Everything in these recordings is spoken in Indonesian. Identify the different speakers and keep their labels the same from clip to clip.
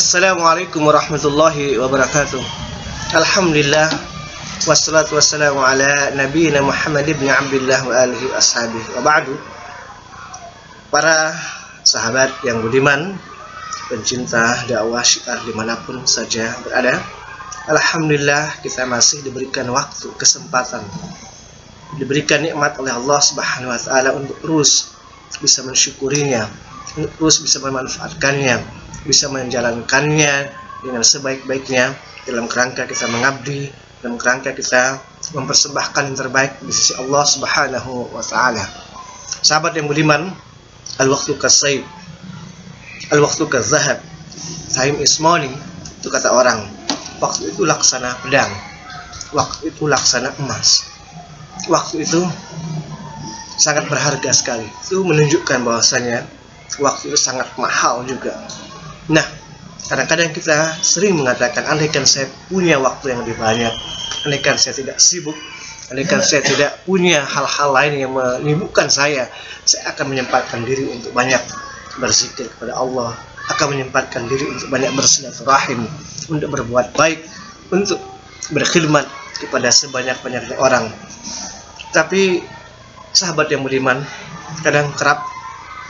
Speaker 1: Assalamualaikum warahmatullahi wabarakatuh. Alhamdulillah wassalatu wassalamu ala nabiyina Muhammad ibn Abdullah wa alihi wa ashabihi wa ba'du. Para sahabat yang budiman, pencinta dakwah syiar dimanapun saja berada, alhamdulillah kita masih diberikan waktu, kesempatan, diberikan nikmat oleh Allah Subhanahu wa taala untuk terus bisa mensyukurinya, untuk terus bisa memanfaatkannya, bisa menjalankannya dengan sebaik-baiknya dalam kerangka kita mengabdi, dalam kerangka kita mempersembahkan yang terbaik di sisi Allah Subhanahu wa taala. Sahabat yang budiman, al-waqtu kas-sayf, al-waqtu kaz-zahab, time is money, itu kata orang. Waktu itu laksana pedang, waktu itu laksana emas, waktu itu sangat berharga sekali. Itu menunjukkan bahwasanya waktu itu sangat mahal juga. Nah, kadang-kadang kita sering mengatakan, andaikan saya punya waktu yang lebih banyak, andaikan saya tidak sibuk, andaikan saya tidak punya hal-hal lain yang menyibukkan saya akan menyempatkan diri untuk banyak berzikir kepada Allah, akan menyempatkan diri untuk banyak bersilaturahim, untuk berbuat baik, untuk berkhidmat kepada sebanyak-banyaknya orang. Tapi sahabat yang budiman, kadang kerap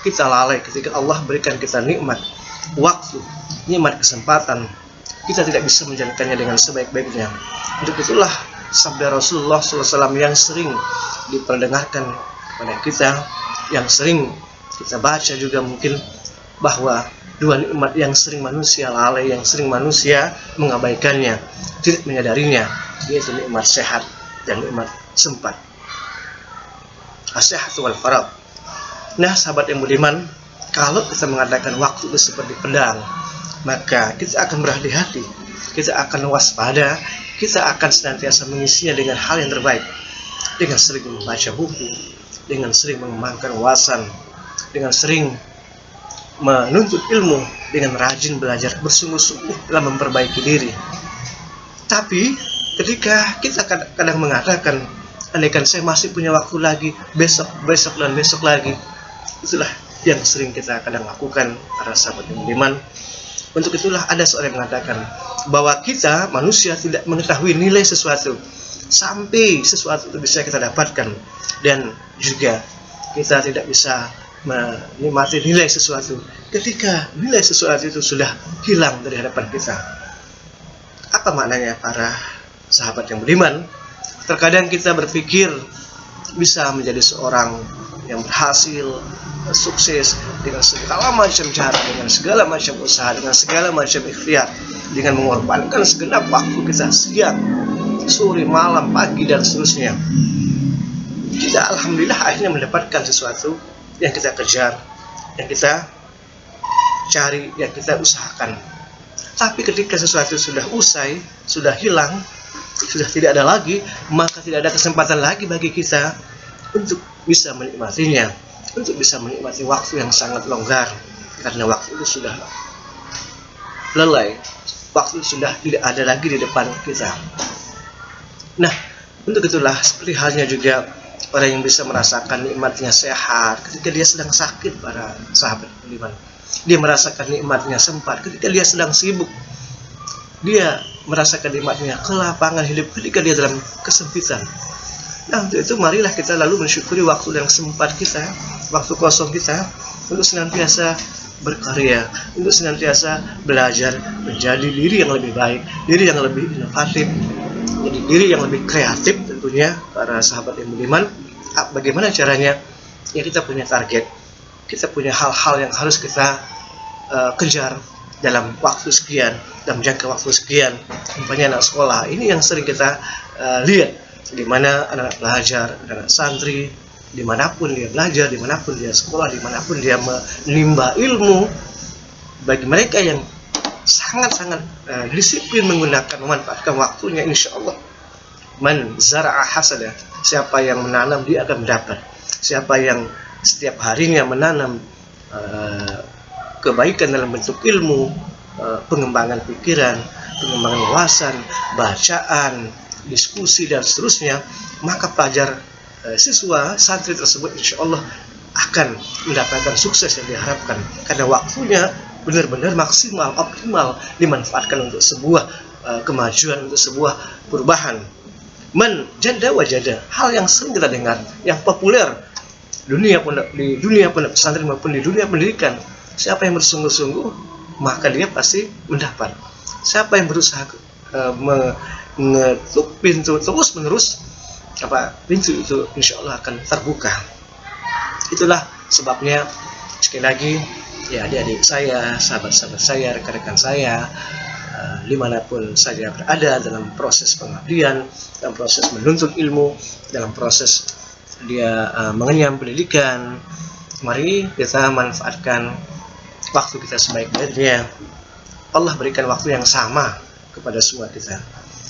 Speaker 1: kita lalai ketika Allah berikan kita nikmat waktu, nikmat kesempatan, kita tidak bisa menjalankannya dengan sebaik-baiknya. Untuk itulah sabda Rasulullah SAW yang sering diperdengarkan kepada kita, yang sering kita baca juga mungkin, bahwa dua nikmat yang sering manusia lalai, yang sering manusia mengabaikannya, tidak menyadarinya, yaitu nikmat sehat dan nikmat sempat. As-sehat wal faragh. Nah, sahabat yang budiman, kalau kita mengatakan waktu itu seperti pedang, maka kita akan berhati-hati, kita akan waspada, kita akan senantiasa mengisinya dengan hal yang terbaik, dengan sering membaca buku, dengan sering mengembangkan wawasan, dengan sering menuntut ilmu, dengan rajin belajar bersungguh-sungguh dalam memperbaiki diri. Tapi ketika kita kadang mengatakan, andaikan saya masih punya waktu lagi, besok dan besok lagi, itulah yang sering kita kadang lakukan, para sahabat yang budiman. Untuk itulah ada seorang yang mengatakan bahwa kita manusia tidak mengetahui nilai sesuatu sampai sesuatu itu bisa kita dapatkan, dan juga kita tidak bisa menikmati nilai sesuatu ketika nilai sesuatu itu sudah hilang dari hadapan kita. Apa maknanya, para sahabat yang budiman? Terkadang kita berpikir bisa menjadi seorang yang berhasil, sukses dengan segala macam cara, dengan segala macam usaha, dengan segala macam ikhtiar, dengan mengorbankan segenap waktu kita, siang, sore, malam, pagi, dan seterusnya. Kita alhamdulillah akhirnya mendapatkan sesuatu yang kita kejar, yang kita cari, yang kita usahakan. Tapi ketika sesuatu sudah usai, sudah hilang, sudah tidak ada lagi, maka tidak ada kesempatan lagi bagi kita untuk bisa menikmatinya, untuk bisa menikmati waktu yang sangat longgar, karena waktu itu sudah lelai, waktu itu sudah tidak ada lagi di depan kita. Nah, untuk itulah seperti halnya juga orang yang bisa merasakan nikmatnya sehat ketika dia sedang sakit, para sahabat budiman. Dia merasakan nikmatnya sempat ketika dia sedang sibuk. Dia merasakan nikmatnya kelapangan hidup ketika dia dalam kesempitan. Nah, untuk itu marilah kita lalu mensyukuri waktu yang sempat kita, waktu kosong kita, untuk senantiasa berkarya, untuk senantiasa belajar menjadi diri yang lebih baik, diri yang lebih inovatif, menjadi diri yang lebih kreatif tentunya, para sahabat yang budiman. Bagaimana caranya? Ya, kita punya target, kita punya hal-hal yang harus kita kejar dalam waktu sekian, dalam jangka waktu sekian. Umpamanya anak sekolah, ini yang sering kita lihat, di mana anak-anak belajar, anak santri, dimanapun dia belajar, dimanapun dia sekolah, dimanapun dia menimba ilmu. Bagi mereka yang sangat-sangat disiplin menggunakan, memanfaatkan waktunya, insya Allah, man zara'a hasada, siapa yang menanam dia akan mendapat. Siapa yang setiap harinya menanam kebaikan dalam bentuk ilmu, pengembangan pikiran, pengembangan wawasan, bacaan, diskusi, dan seterusnya, maka pelajar, siswa, santri tersebut insya Allah akan mendapatkan sukses yang diharapkan, karena waktunya benar-benar maksimal, optimal dimanfaatkan untuk sebuah kemajuan, untuk sebuah perubahan. Janda wajada, hal yang sering kita dengar, yang populer di dunia pondok pesantren maupun di dunia pendidikan. Siapa yang bersungguh-sungguh, maka dia pasti mendapat. Siapa yang berusaha mengetuk pintu terus menerus, pintu itu insya Allah akan terbuka. Itulah sebabnya, sekali lagi, ya adik-adik saya, sahabat-sahabat saya, rekan-rekan saya, dimanapun saja berada dalam proses pengabdian, dalam proses menuntut ilmu, dalam proses dia mengenyam pendidikan, mari kita manfaatkan waktu kita sebaik-baiknya. Allah berikan waktu yang sama kepada semua kita.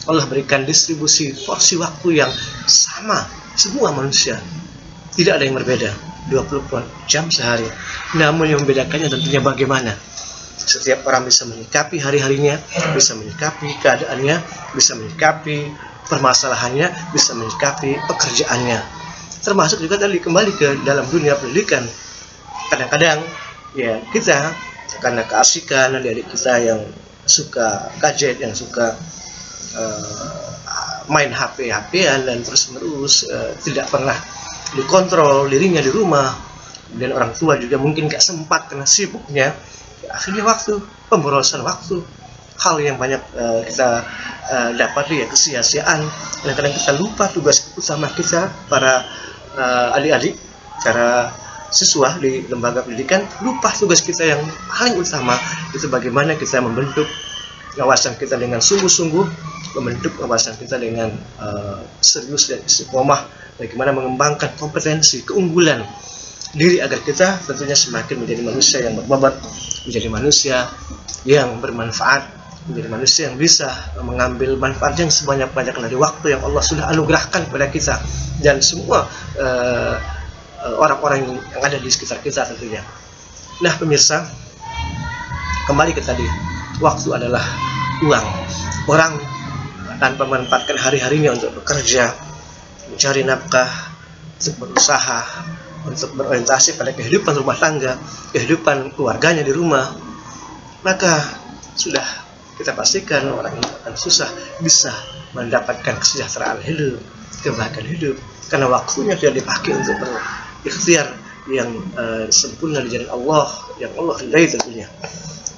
Speaker 1: Allah berikan distribusi porsi waktu yang sama semua manusia. Tidak ada yang berbeda, 24 jam sehari. Namun yang membedakannya tentunya bagaimana setiap orang bisa menyikapi hari-harinya, bisa menyikapi keadaannya, bisa menyikapi permasalahannya, bisa menyikapi pekerjaannya. Termasuk juga tadi kembali ke dalam dunia pendidikan. Kadang-kadang ya kita karena keasikan adik-adik kita yang suka gadget, yang suka main HP-an dan terus-menerus tidak pernah dikontrol dirinya di rumah, dan orang tua juga mungkin gak sempat karena sibuknya. Akhirnya pemborosan waktu, hal yang banyak kita dapati ya kesia-siaan. Kadang-kadang kita lupa tugas utama kita, para adik-adik, para siswa di lembaga pendidikan, lupa tugas kita yang paling utama, itu bagaimana kita membentuk wawasan kita dengan sungguh-sungguh, membentuk wawasan kita dengan serius dan istiqomah, bagaimana mengembangkan kompetensi, keunggulan diri agar kita tentunya semakin menjadi manusia yang berbobot, menjadi manusia yang bermanfaat, menjadi manusia yang bisa mengambil manfaat yang sebanyak-banyak dari waktu yang Allah sudah anugerahkan kepada kita dan semua orang-orang yang ada di sekitar kita tentunya. Nah pemirsa, kembali ke tadi, waktu adalah uang. Orang tanpa memanfaatkan hari-harinya untuk bekerja, mencari nafkah, untuk berusaha, untuk berorientasi pada kehidupan rumah tangga, kehidupan keluarganya di rumah, maka sudah kita pastikan orang ini akan susah bisa mendapatkan kesejahteraan hidup, kebahagiaan hidup, karena waktunya tidak dipakai untuk berikhtiar yang sempurna di jalan Allah, yang Allah ridai tentunya.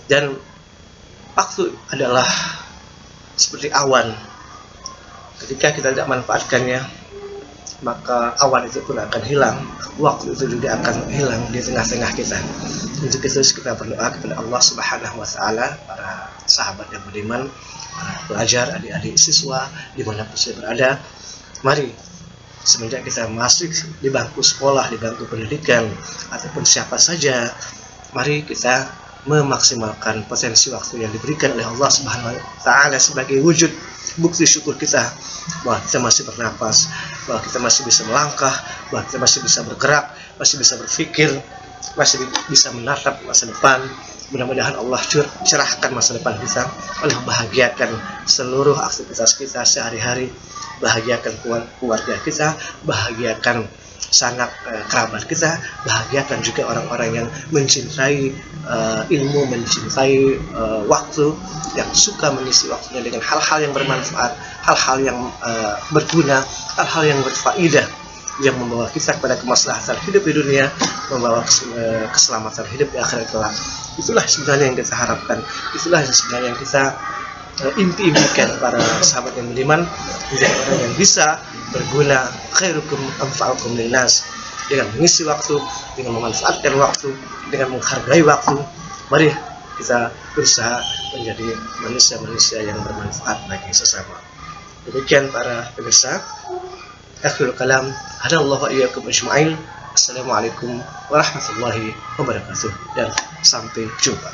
Speaker 1: Dan waktu adalah seperti awan, ketika kita tidak manfaatkannya, maka awan itu pun akan hilang, waktu itu juga akan hilang di tengah-tengah kita. Untuk itu kita berdoa kepada Allah Subhanahu wa Ta'ala, para sahabat yang beriman, para pelajar, adik-adik siswa dimanapun saya berada, mari semenjak kita masih di bangku sekolah, di bangku pendidikan, ataupun siapa saja, mari kita memaksimalkan potensi waktu yang diberikan oleh Allah Subhanahu wa Ta'ala sebagai wujud bukti syukur kita bahwa kita masih bernapas, bahwa kita masih bisa melangkah, bahwa kita masih bisa bergerak, masih bisa berpikir, masih bisa menatap masa depan. Mudah-mudahan Allah cerahkan masa depan kita, Allah bahagiakan seluruh aktivitas kita sehari-hari, bahagiakan keluarga kita, bahagiakan sanak kerabat kita, bahagiakan juga orang-orang yang mencintai ilmu, mencintai waktu, yang suka mengisi waktunya dengan hal-hal yang bermanfaat, hal-hal yang berguna, hal-hal yang berfaedah, yang membawa kita kepada kemaslahatan hidup di dunia, membawa keselamatan hidup di akhirat kelak. Itulah sebenarnya yang kita harapkan, itulah sebenarnya yang kita impi-impikan para sahabat yang beriman, menjadi orang yang bisa berguna, khairukum anfa'ukum linnas, dengan mengisi waktu, dengan memanfaatkan waktu, dengan menghargai waktu. Mari kita berusaha menjadi manusia-manusia yang bermanfaat bagi sesama. Demikian para pemirsa, akhirul kalam, hadallahu wa iyyakum ajma'in. Assalamualaikum warahmatullahi wabarakatuh, dan sampai jumpa.